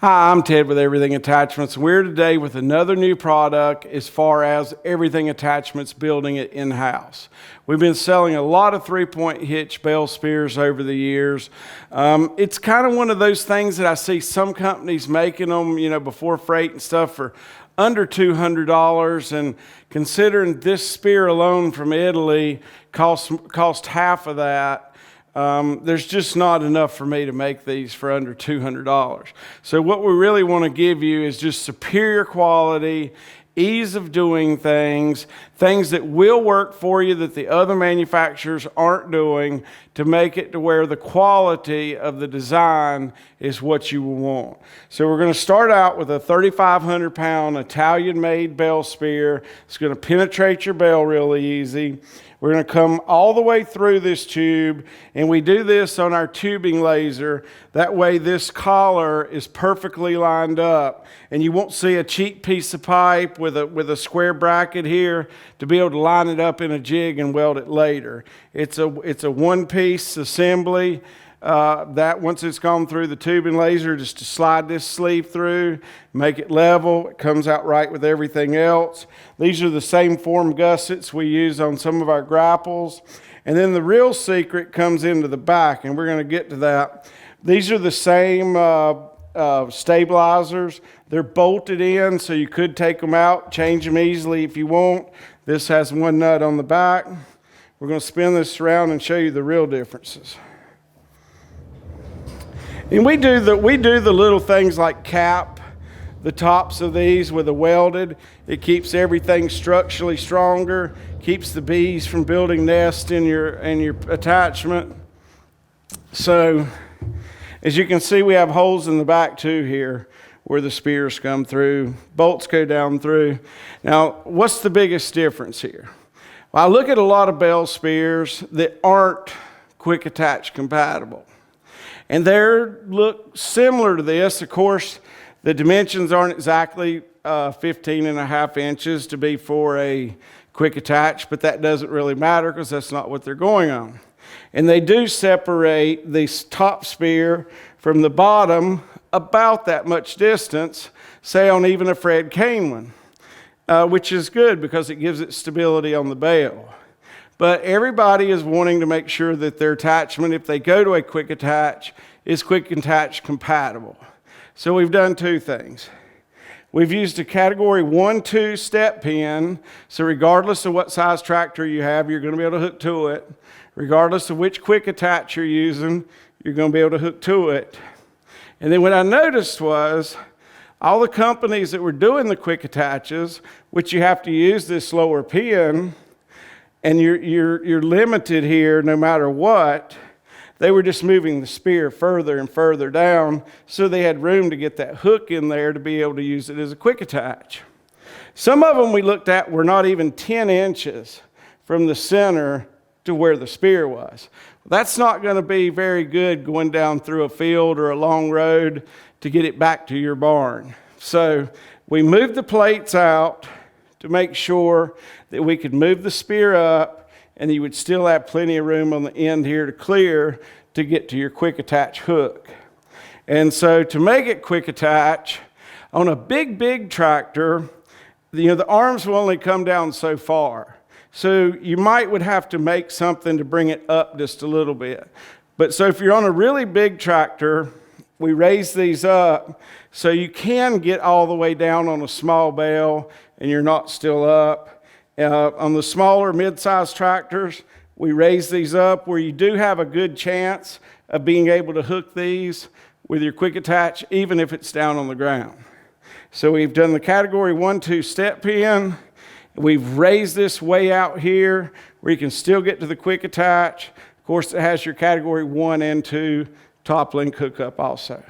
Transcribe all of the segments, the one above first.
Hi, I'm Ted with Everything Attachments. We're today with another new product as far as Everything Attachments building it in-house. We've been selling a lot of three-point hitch Bale spears over the years. It's kind of one of those things that I see some companies making them, before freight and stuff for under $200, and considering this spear alone from Italy cost half of that. There's just not enough for me to make these for under $200. So what we really want to give you is just superior quality, ease of doing things that will work for you that the other manufacturers aren't doing to make it to where the quality of the design is what you will want. So we're going to start out with a 3,500 pound Italian-made Bale spear. It's going to penetrate your bale really easy. We're going to come all the way through this tube, and we do this on our tubing laser. That way this collar is perfectly lined up, and you won't see a cheap piece of pipe with a square bracket here to be able to line it up in a jig and weld it later. It's a one-piece assembly. That once it's gone through the tubing laser, just to slide this sleeve through, make it level. It comes out right with everything else. These are the same form gussets we use on some of our grapples. And then the real secret comes into the back, and we're going to get to that. These are the same stabilizers. They're bolted in, so you could take them out, change them easily if you want. This has one nut on the back. We're going to spin this around and show you the real differences. And we do the little things like cap the tops of these with a welded. It keeps everything structurally stronger, keeps the bees from building nests in your attachment. So as you can see, we have holes in the back too here where the spears come through, bolts go down through. Now, what's the biggest difference here? Well, I look at a lot of Bale spears that aren't quick attach compatible. And they look similar to this. Of course, the dimensions aren't exactly 15.5 inches to be for a quick attach, but that doesn't really matter because that's not what they're going on. And they do separate this top spear from the bottom about that much distance, say on even a Fred Cane one, which is good because it gives it stability on the bale. But everybody is wanting to make sure that their attachment, if they go to a quick attach, is quick attach compatible. So we've done two things. We've used a category 1-2 step pin, so regardless of what size tractor you have, you're going to be able to hook to it. Regardless of which quick attach you're using, you're going to be able to hook to it. And then what I noticed was all the companies that were doing the quick attaches, which you have to use this lower pin, and you're limited here no matter what, they were just moving the spear further and further down so they had room to get that hook in there to be able to use it as a quick attach. Some of them we looked at were not even 10 inches from the center to where the spear was. That's not going to be very good going down through a field or a long road to get it back to your barn. So we moved the plates out to make sure that we could move the spear up and you would still have plenty of room on the end here to clear to get to your quick attach hook. And so to make it quick attach, on a big tractor, the arms will only come down so far. So you would have to make something to bring it up just a little bit. But so if you're on a really big tractor, we raise these up so you can get all the way down on a small bale and you're not still up. On the smaller mid-sized tractors, we raise these up where you do have a good chance of being able to hook these with your quick attach, even if it's down on the ground. So we've done the category 1-2 step pin. We've raised this way out here where you can still get to the quick attach. Of course, it has your category 1 and 2 top link hookup also.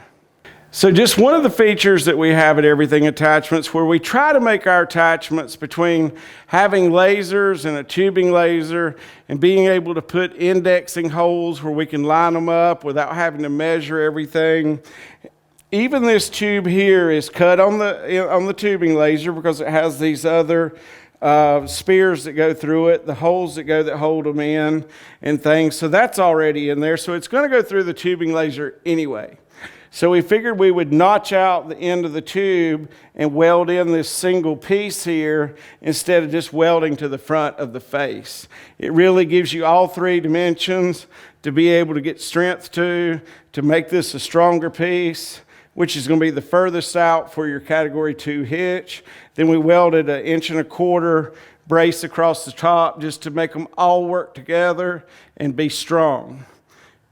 So just one of the features that we have at Everything Attachments, where we try to make our attachments between having lasers and a tubing laser and being able to put indexing holes where we can line them up without having to measure everything. Even this tube here is cut on the tubing laser because it has these other spears that go through it, the holes that hold them in and things. So that's already in there. So it's going to go through the tubing laser anyway. So we figured we would notch out the end of the tube and weld in this single piece here instead of just welding to the front of the face. It really gives you all three dimensions to be able to get strength to make this a stronger piece, which is going to be the furthest out for your Category 2 hitch. Then we welded 1.25 inch brace across the top just to make them all work together and be strong.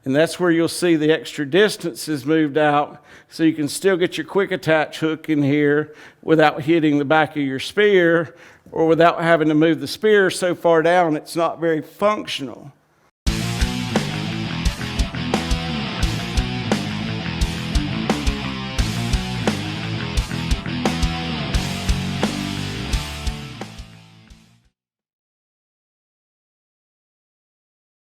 And that's where you'll see the extra distances moved out, so you can still get your quick attach hook in here without hitting the back of your spear, or without having to move the spear so far down it's not very functional.